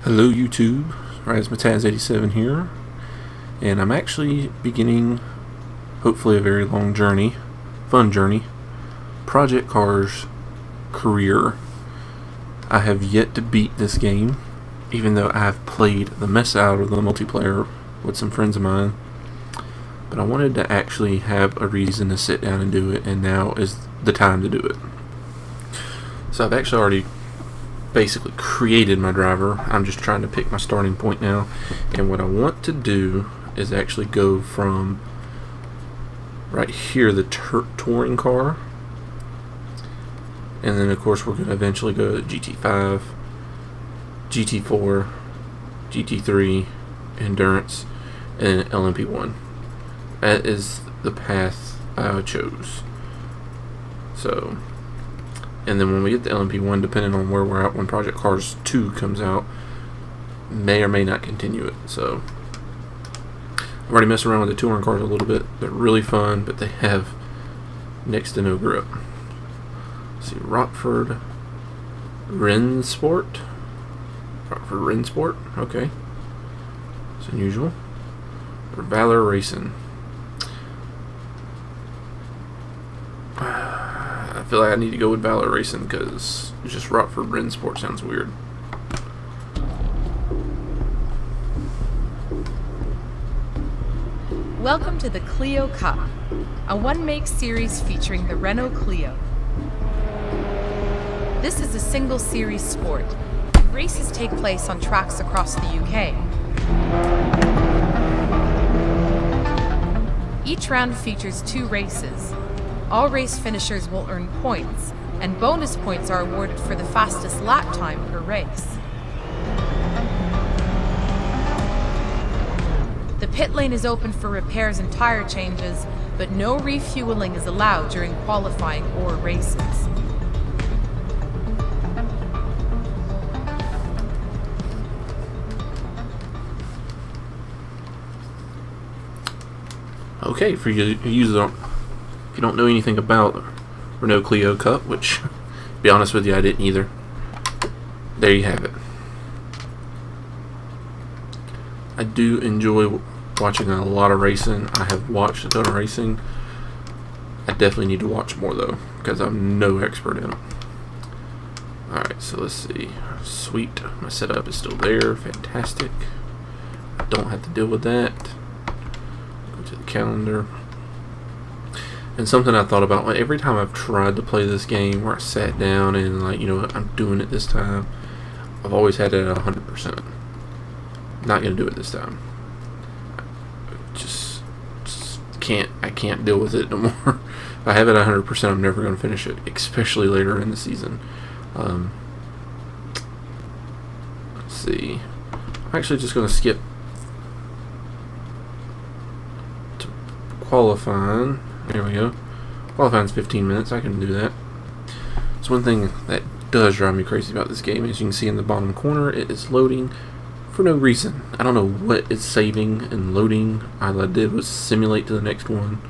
Hello YouTube, Razmataz87 here, and I'm actually beginning, hopefully a very long journey, fun journey, Project Cars career. I have yet to beat this game, even though I have played the mess out of the multiplayer with some friends of mine, but I wanted to actually have a reason to sit down and do it, and now is the time to do it. So I've actually already basically created my driver. I'm just trying to pick my starting point now, and what I want to do is actually go from right here, the touring car, and then of course we're going to eventually go to GT5, GT4, GT3, Endurance, and LMP1. That is the path I chose. So, and then when we get to LMP1, depending on where we're at when Project Cars 2 comes out, may or may not continue it. So I've already messed around with the touring cars a little bit. They're really fun, but they have next to no grip. Let's see, Rockford Rennsport. Okay. It's unusual. Or Valor Racing. I feel like I need to go with Valor Racing because just Rockford Rennsport sounds weird. Welcome to the Clio Cup, a one-make series featuring the Renault Clio. This is a single-series sport. Races take place on tracks across the UK. Each round features 2 races. All race finishers will earn points, and bonus points are awarded for the fastest lap time per race. The pit lane is open for repairs and tire changes, but no refueling is allowed during qualifying or races. Okay, for you users, if you don't know anything about Renault Clio Cup, which, to be honest with you, I didn't either, there you have it. I do enjoy watching a lot of racing. I have watched a ton of racing. I definitely need to watch more, though, because I'm no expert in it. Alright, so let's see. Sweet. My setup is still there. Fantastic. I don't have to deal with that. Go to the calendar. And something I thought about, like, every time I've tried to play this game where I sat down and, like, you know what, I'm doing it this time, I've always had it at 100%. Not going to do it this time. Just can't, I can't deal with it no more. If I have it at 100%, I'm never going to finish it, especially later in the season. Let's see. I'm actually just going to skip to qualifying. There we go. Qualifying's 15 minutes. I can do that. So one thing that does drive me crazy about this game, as you can see in the bottom corner, it is loading for no reason. I don't know what it's saving and loading. All I did was simulate to the next one,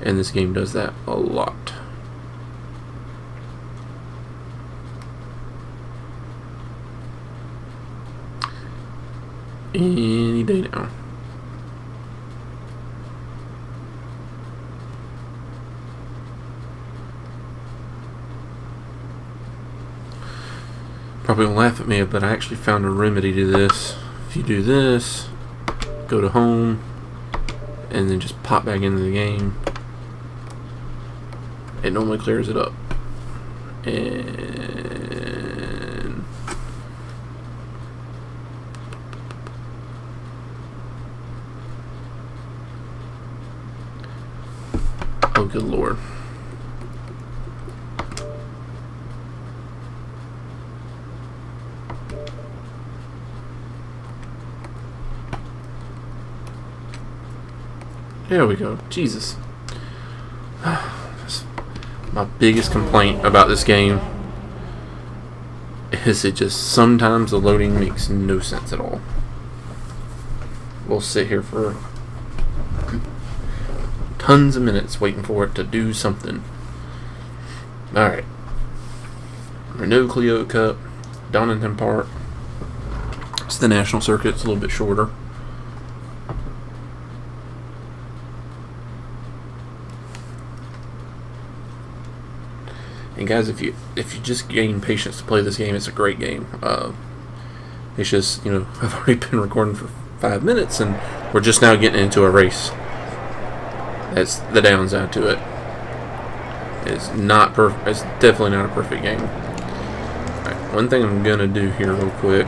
and this game does that a lot. Any day now. Probably gonna laugh at me, but I actually found a remedy to this. If you do this, go to home, and then just pop back into the game, it normally clears it up. And oh, good Lord. There we go. Jesus. My biggest complaint about this game is it just sometimes the loading makes no sense at all. We'll sit here for tons of minutes waiting for it to do something. Alright. Renault Clio Cup, Donington Park. It's the national circuit. It's a little bit shorter. And guys, if you just gain patience to play this game, it's a great game. It's just, you know, I've already been recording for 5 minutes, and we're just now getting into a race. That's the downside to it. It's not perfect. It's definitely not a perfect game. All right, one thing I'm gonna do here real quick.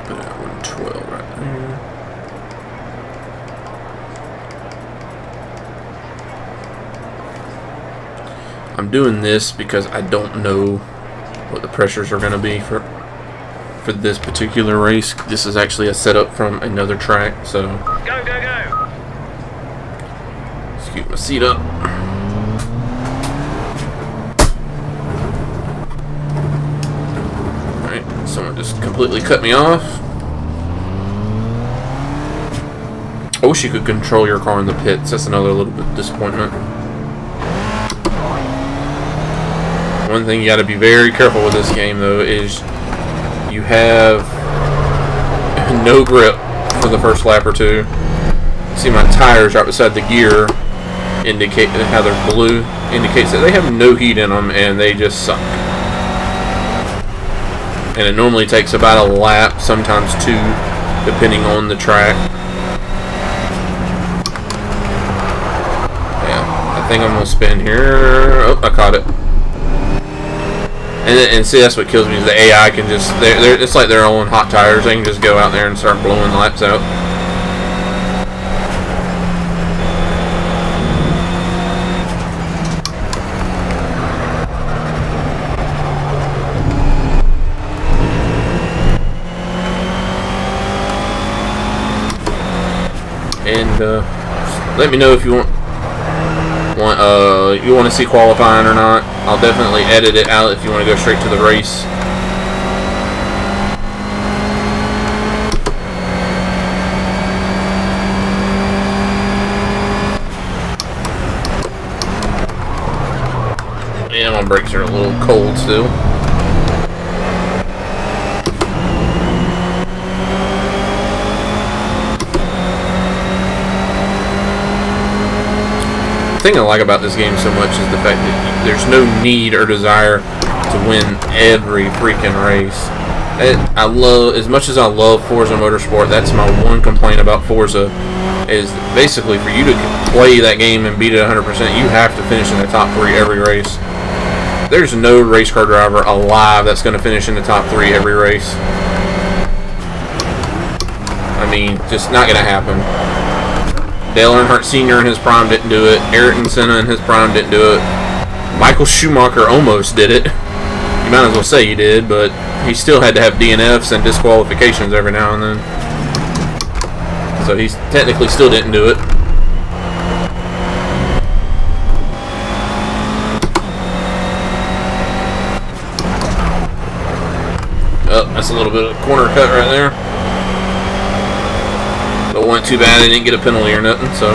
Put it at 112 right there. I'm doing this because I don't know what the pressures are going to be for this particular race. This is actually a setup from another track, so Go, go, go! scoot my seat up. Alright, someone just completely cut me off. I wish you could control your car in the pits. That's another little bit of disappointment. One thing you got to be very careful with this game, though, is you have no grip for the first lap or two. See, my tires right beside the gear indicate how they're blue. Indicates that they have no heat in them and they just suck. And it normally takes about a lap, sometimes two, depending on the track. Yeah, I think I'm gonna spin here. Oh, I caught it. And see, that's what kills me is the AI can just, it's like their own hot tires. They can just go out there and start blowing laps out. And let me know if you want to see qualifying or not. I'll definitely edit it out if you want to go straight to the race. Yeah, my brakes are a little cold still. The thing I like about this game so much is the fact that there's no need or desire to win every freaking race. I love, as much as I love Forza Motorsport, that's my one complaint about Forza, is basically for you to play that game and beat it 100%, you have to finish in the top 3 every race. There's no race car driver alive that's going to finish in the top 3 every race. I mean, just not going to happen. Dale Earnhardt Sr. in his prime didn't do it. Ayrton Senna in his prime didn't do it. Michael Schumacher almost did it. You might as well say he did, but he still had to have DNFs and disqualifications every now and then. So he technically still didn't do it. Oh, that's a little bit of a corner cut right there. But it wasn't too bad. They didn't get a penalty or nothing, so.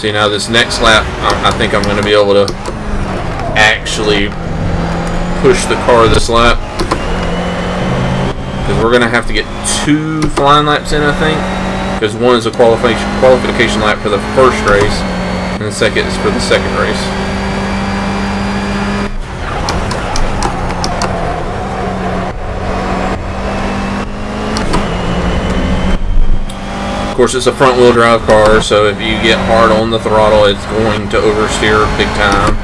See, now this next lap, I think I'm going to be able to actually push the car this lap. Because we're going to have to get 2 flying laps in, I think. Because one is a qualification lap for the first race, and the second is for the second race. Of course, it's a front-wheel drive car, so if you get hard on the throttle, it's going to oversteer big time.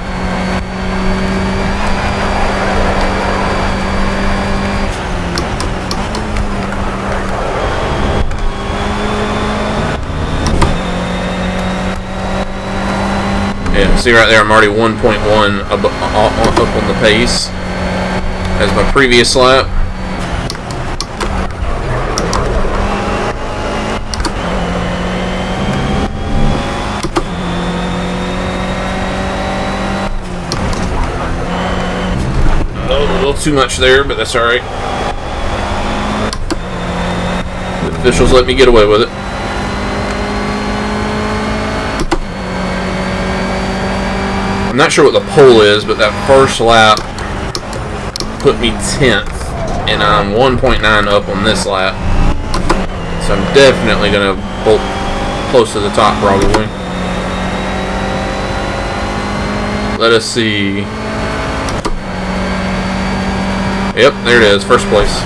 Yeah, see right there, I'm already 1.1 up on the pace as my previous lap. A little too much there, but that's alright. The officials let me get away with it. I'm not sure what the pole is, but that first lap put me 10th, and I'm 1.9 up on this lap. So I'm definitely going to bolt close to the top, probably. Let us see. Yep, there it is, first place.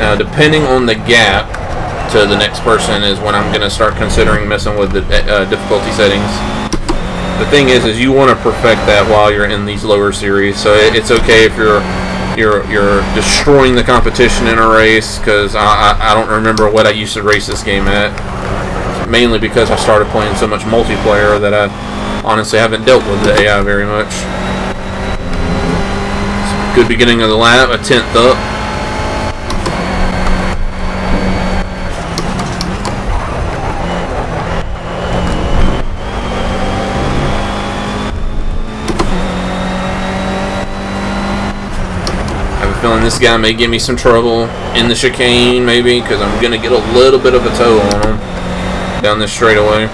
Now, depending on the gap to the next person is when I'm going to start considering messing with the difficulty settings. The thing is you want to perfect that while you're in these lower series. So it's okay if you're destroying the competition in a race, because I don't remember what I used to race this game at. Mainly because I started playing so much multiplayer that I honestly haven't dealt with the AI very much. Good beginning of the lap, a 10th up. I have a feeling this guy may give me some trouble in the chicane, maybe, because I'm going to get a little bit of a tow on him down this straightaway.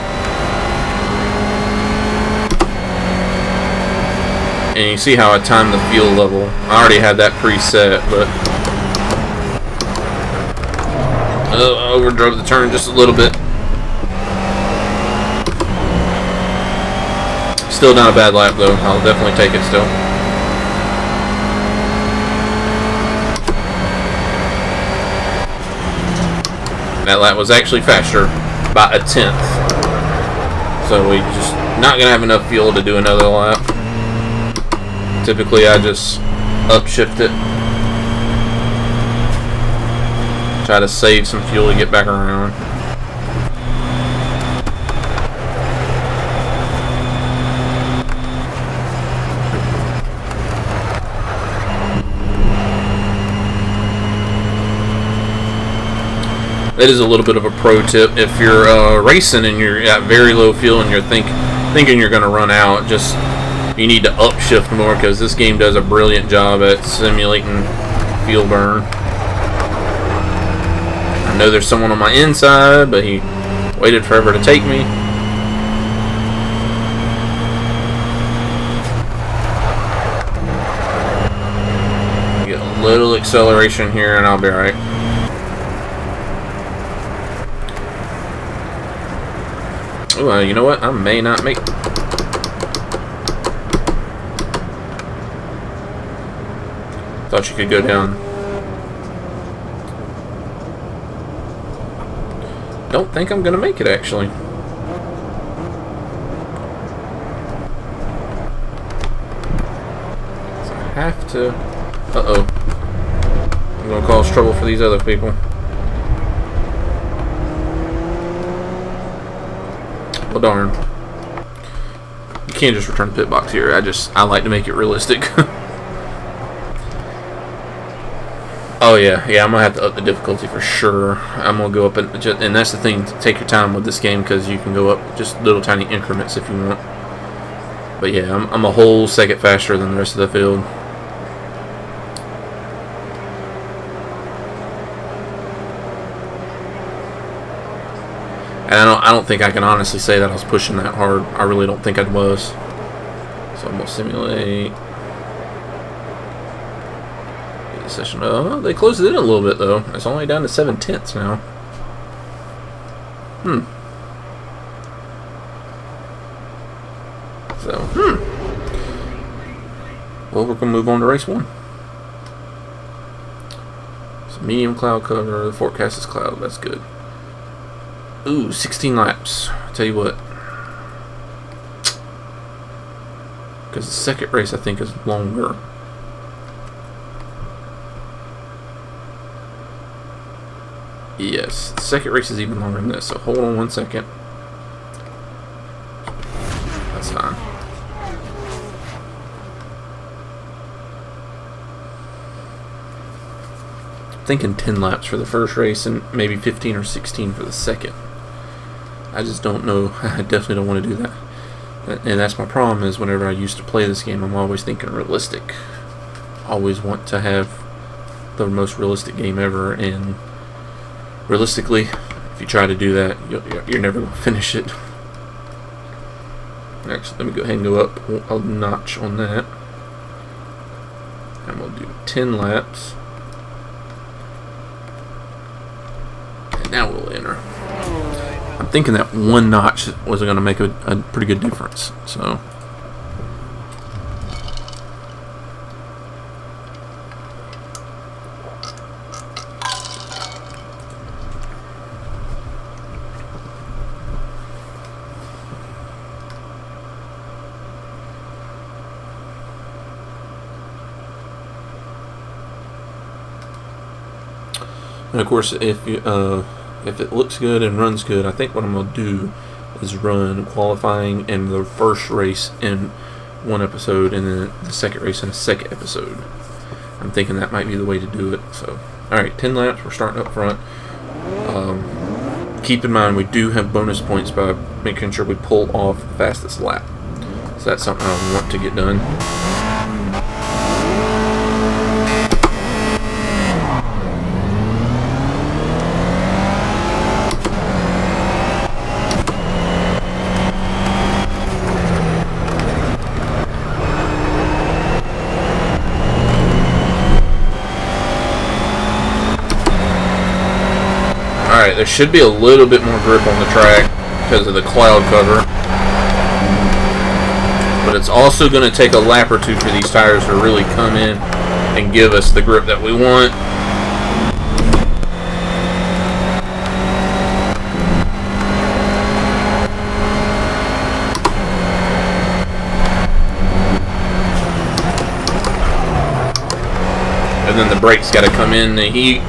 And you see how I timed the fuel level. I already had that preset, but I overdrove the turn just a little bit. Still not a bad lap, though. I'll definitely take it still. That lap was actually faster by a 10th. So we just not going to have enough fuel to do another lap. Typically, I just upshift it. Try to save some fuel to get back around. That is a little bit of a pro tip. If you're racing and you're at very low fuel and you're thinking you're going to run out, just you need to upshift more, because this game does a brilliant job at simulating fuel burn. I know there's someone on my inside, but he waited forever to take me. Get a little acceleration here and I'll be alright. Oh, you know what? I may not make... Thought you could go down. Don't think I'm gonna make it, actually. So I have to... Uh-oh. I'm gonna cause trouble for these other people. Well, darn. You can't just return the pit box here. I like to make it realistic. Oh yeah, I'm gonna have to up the difficulty for sure. I'm gonna go up, and that's the thing. Take your time with this game, because you can go up just little tiny increments if you want. But yeah, I'm a whole second faster than the rest of the field. And I don't think I can honestly say that I was pushing that hard. I really don't think I was. So I'm gonna simulate. Session. Oh, they closed it in a little bit though. It's only down to 7/10 now. So, well, we're gonna move on to race 1. So medium cloud cover. The forecast is cloud. That's good. Ooh, 16 laps. I'll tell you what. Because the second race I think is longer. Yes, the second race is even longer than this, so hold on 1 second. That's fine. I'm thinking 10 laps for the first race and maybe 15 or 16 for the second. I just don't know. I definitely don't want to do that. And that's my problem, is whenever I used to play this game, I'm always thinking realistic. Always want to have the most realistic game ever, and realistically, if you try to do that, you're never going to finish it. Actually, let me go ahead and go up a notch on that. And we'll do 10 laps. And now we'll enter. I'm thinking that one notch was going to make a pretty good difference. So. And of course, if it looks good and runs good, I think what I'm going to do is run qualifying and the first race in one episode, and then the second race in a second episode. I'm thinking that might be the way to do it. So, all right, 10 laps. We're starting up front. Keep in mind we do have bonus points by making sure we pull off the fastest lap. So that's something I want to get done. Alright, there should be a little bit more grip on the track because of the cloud cover. But it's also going to take a lap or two for these tires to really come in and give us the grip that we want. And then the brakes got to come in. The heat.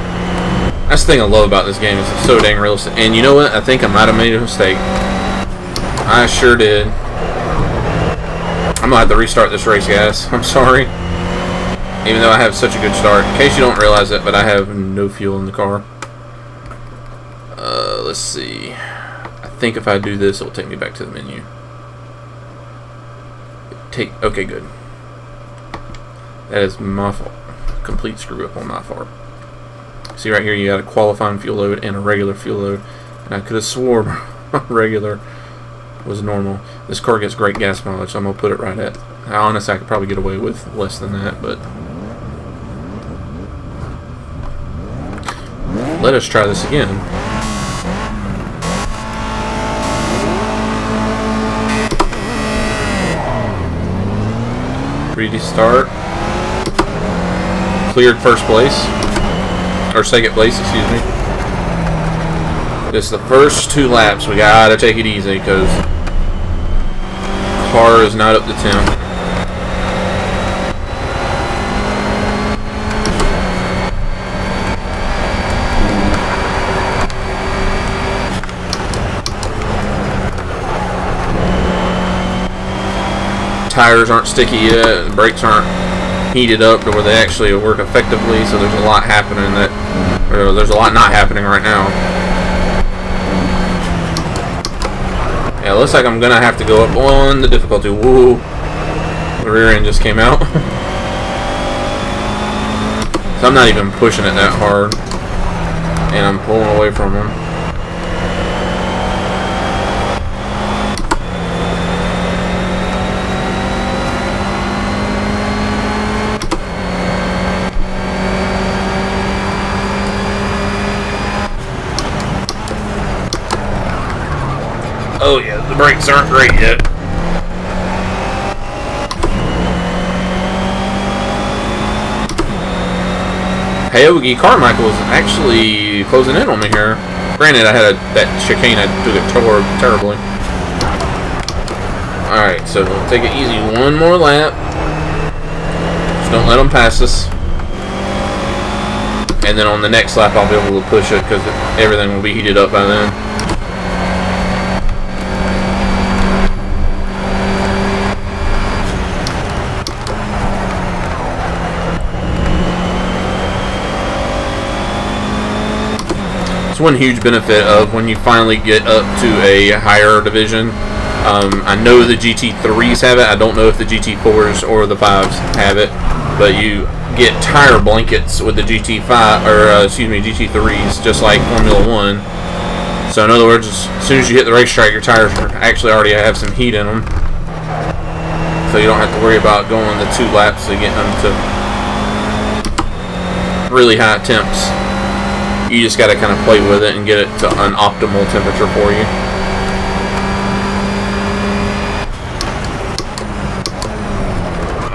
That's the thing I love about this game is it's so dang realistic. And you know what? I think I might have made a mistake. I sure did. I'm gonna have to restart this race, guys. I'm sorry. Even though I have such a good start. In case you don't realize it, but I have no fuel in the car. Let's see. I think if I do this, it'll take me back to the menu. Okay, good. That is my fault. Complete screw up on my part. See right here, you got a qualifying fuel load and a regular fuel load. And I could have swore regular was normal. This car gets great gas mileage, so I'm going to put it right at. Honestly, I could probably get away with less than that, but let us try this again. Ready to start. Cleared first place. Or second place, excuse me. It's the first 2 laps. We gotta take it easy because car is not up to temp. Tires aren't sticky yet. The brakes aren't heated up to where they actually work effectively. So there's a lot happening there's a lot not happening right now. Yeah, it looks like I'm gonna have to go up on the difficulty. Whoa, the rear end just came out. So I'm not even pushing it that hard, and I'm pulling away from them. Oh yeah, the brakes aren't great yet. Hayogi Carmichael is actually closing in on me here. Granted, I had that chicane, I took it terribly. Alright, so we'll take it easy. One more lap. Just don't let them pass us. And then on the next lap, I'll be able to push it because everything will be heated up by then. It's one huge benefit of when you finally get up to a higher division. I know the GT3s have it. I don't know if the GT4s or the 5s have it, but you get tire blankets with the GT5 or GT3s, just like Formula One. So in other words, as soon as you hit the racetrack, your tires actually already have some heat in them. so you don't have to worry about going the 2 laps to get them to really high temps. You just got to kind of play with it and get it to an optimal temperature for you.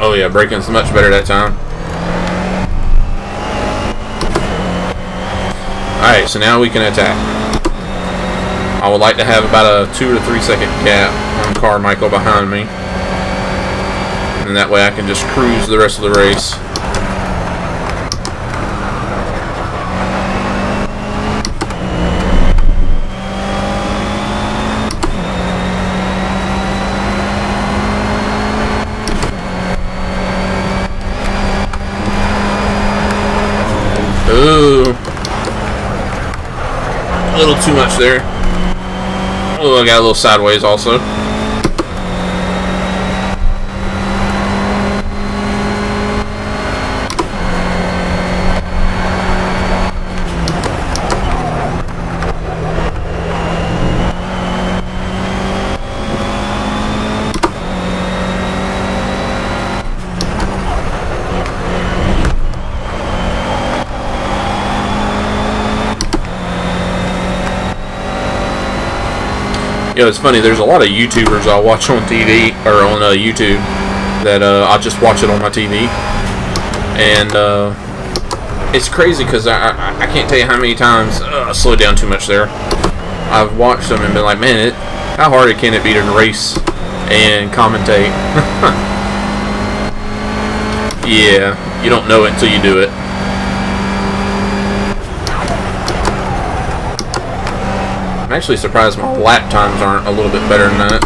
Oh yeah, braking's much better that time. Alright, so now we can attack. I would like to have about a 2 to 3 second gap on Carmichael behind me. And that way I can just cruise the rest of the race. Ooh. A little too much there. Oh, I got a little sideways also. You know, it's funny, there's a lot of YouTubers I'll watch on TV, or on YouTube, that I'll just watch it on my TV. And it's crazy because I can't tell you how many times, I slowed down too much there. I've watched them and been like, man, how hard can it be to race and commentate? Yeah, you don't know it until you do it. I'm actually surprised my lap times aren't a little bit better than that.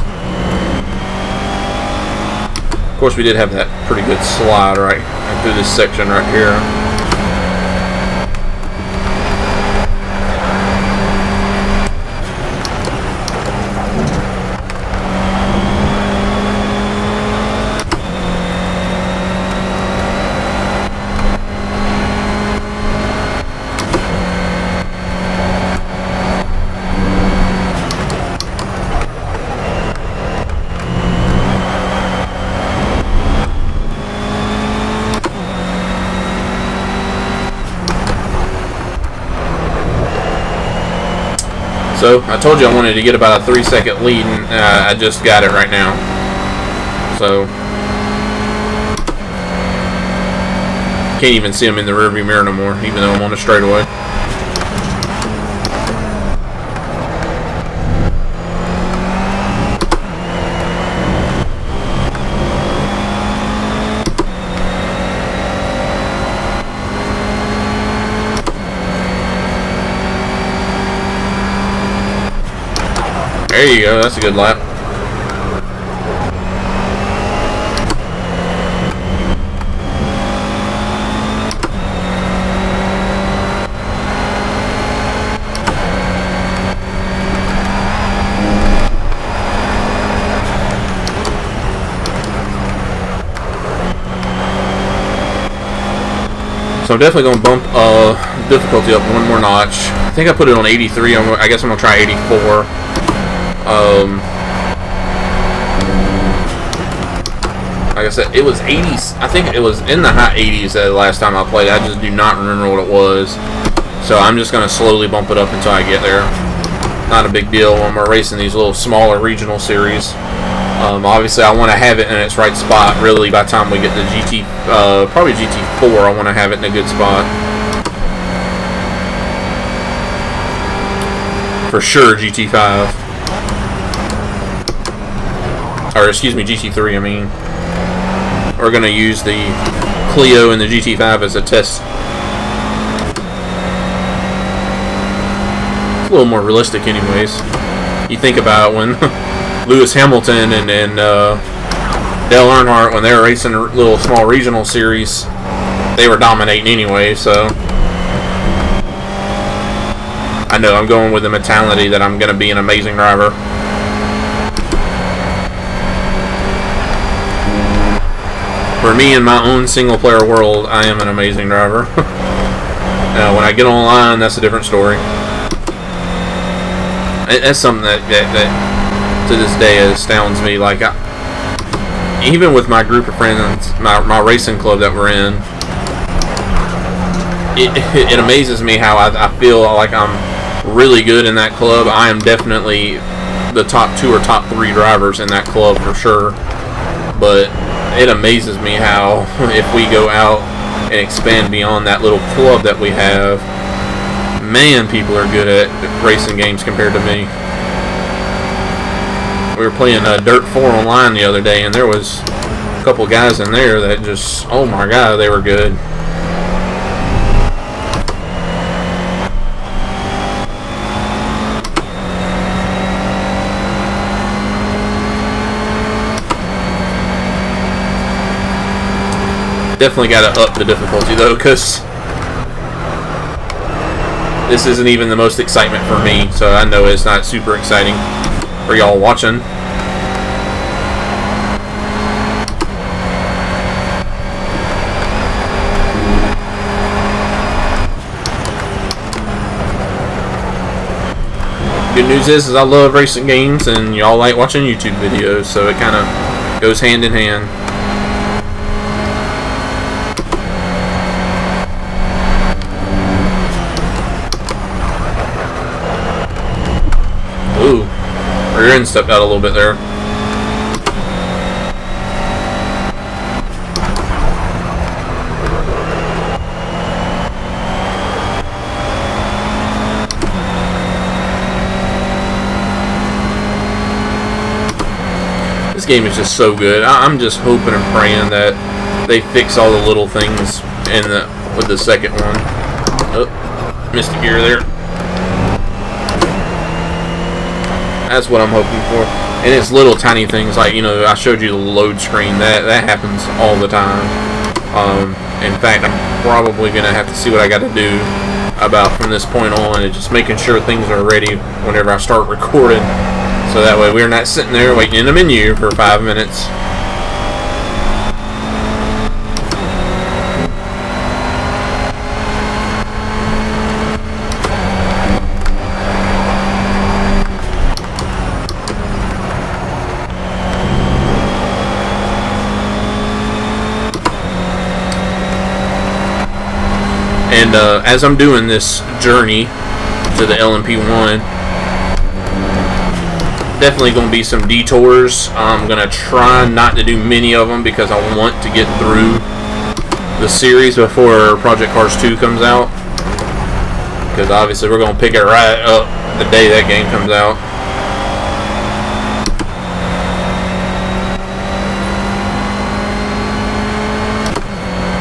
Of course, we did have that pretty good slide right through this section right here. So, I told you I wanted to get about a 3-second lead, and I just got it right now. So, can't even see him in the rearview mirror no more, even though I'm on a straightaway. There you go, that's a good lap. So I'm definitely going to bump difficulty up one more notch. I think I put it on 83. I guess I'm going to try 84. Like I said, it was 80s. I think it was in the high 80s the last time I played. I just do not remember what it was. So I'm just going to slowly bump it up until I get there. Not a big deal when we're racing these little smaller regional series. Obviously, I want to have it in its right spot. Really, by the time we get to GT, probably GT4, I want to have it in a good spot. For sure, GT5. Or excuse me, GT3, I mean. We're going to use the Clio and the GT5 as a test. It's a little more realistic anyways. You think about when Lewis Hamilton and Dale Earnhardt, when they were racing a little small regional series, they were dominating anyway, so I know I'm going with the mentality that I'm going to be an amazing driver. For me, in my own single-player world, I am an amazing driver. When I get online, that's a different story. That's something that to this day astounds me. Like, even with my group of friends, my racing club that we're in, it amazes me how I feel like I'm really good in that club. I am definitely the top 2 or top 3 drivers in that club for sure. But it amazes me how if we go out and expand beyond that little club that we have, man, people are good at racing games compared to me. We were playing Dirt 4 online the other day, and there was a couple guys in there that just, oh my god, they were good. Definitely got to up the difficulty though, because this isn't even the most excitement for me, so I know it's not super exciting for y'all watching. Good news is I love racing games, and y'all like watching YouTube videos, so it kind of goes hand in hand. Ooh, rear end stepped out a little bit there. This game is just so good. I'm just hoping and praying that they fix all the little things with the second one. Oh, missed a gear there. That's what I'm hoping for. And it's little tiny things like, you know, I showed you the load screen. That happens all the time. In fact, I'm probably going to have to see what I got to do about from this point on, and just making sure things are ready whenever I start recording. So that way we're not sitting there waiting in the menu for 5 minutes. And as I'm doing this journey to the LMP1, definitely going to be some detours. I'm going to try not to do many of them because I want to get through the series before Project Cars 2 comes out. Because obviously we're going to pick it right up the day that game comes out.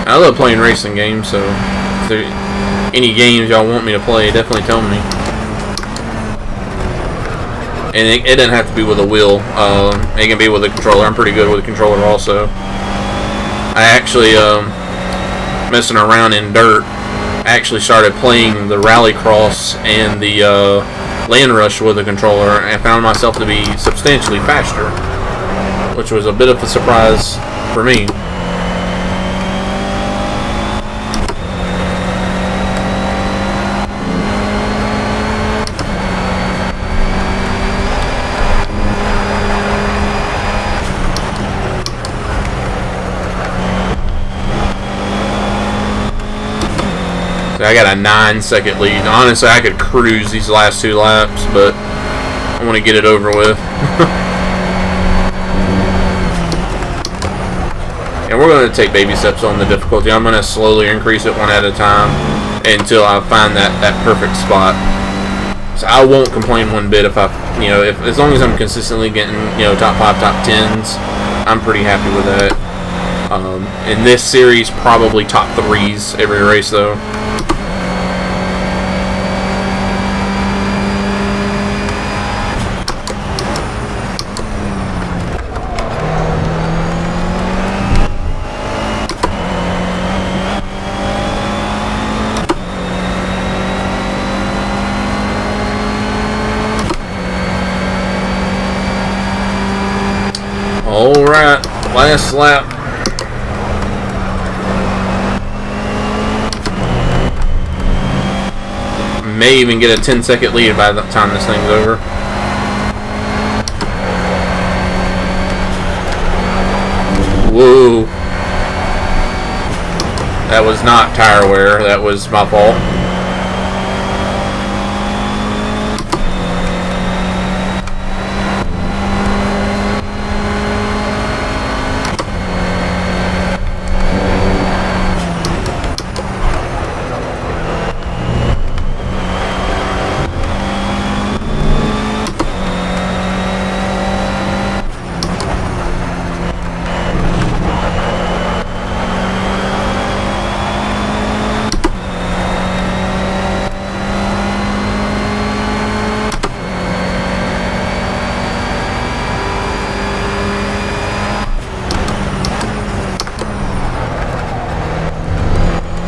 I love playing racing games, so if there any games y'all want me to play, definitely tell me. And it doesn't have to be with a wheel. It can be with a controller. I'm pretty good with a controller also. I actually, messing around in Dirt, actually started playing the Rallycross and the Land Rush with a controller, and I found myself to be substantially faster, which was a bit of a surprise for me. I got a 9-second lead. Honestly, I could cruise these last 2 laps, but I want to get it over with. And we're going to take baby steps on the difficulty. I'm going to slowly increase it one at a time until I find that perfect spot. So I won't complain one bit if as long as I'm consistently getting, top 5, top 10s, I'm pretty happy with that. In this series, probably top 3s every race though. Alright, last lap. May even get a 10-second lead by the time this thing's over. Whoa. That was not tire wear. That was my fault.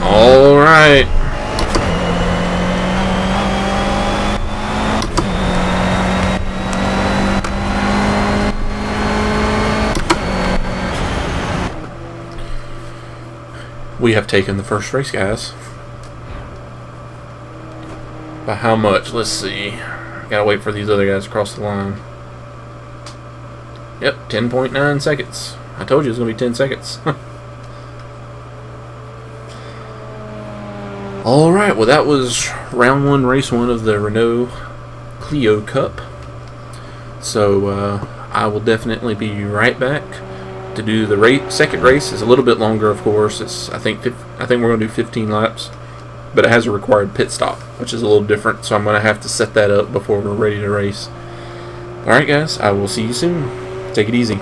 All right. We have taken the first race, guys. By how much? Let's see. Gotta wait for these other guys to cross the line. Yep, 10.9 seconds. I told you it was going to be 10 seconds. Alright, well that was round 1, race 1 of the Renault Clio Cup. So I will definitely be right back to do the second race. It's a little bit longer, of course. It's I think we're going to do 15 laps, but it has a required pit stop, which is a little different. So I'm going to have to set that up before we're ready to race. Alright guys, I will see you soon. Take it easy.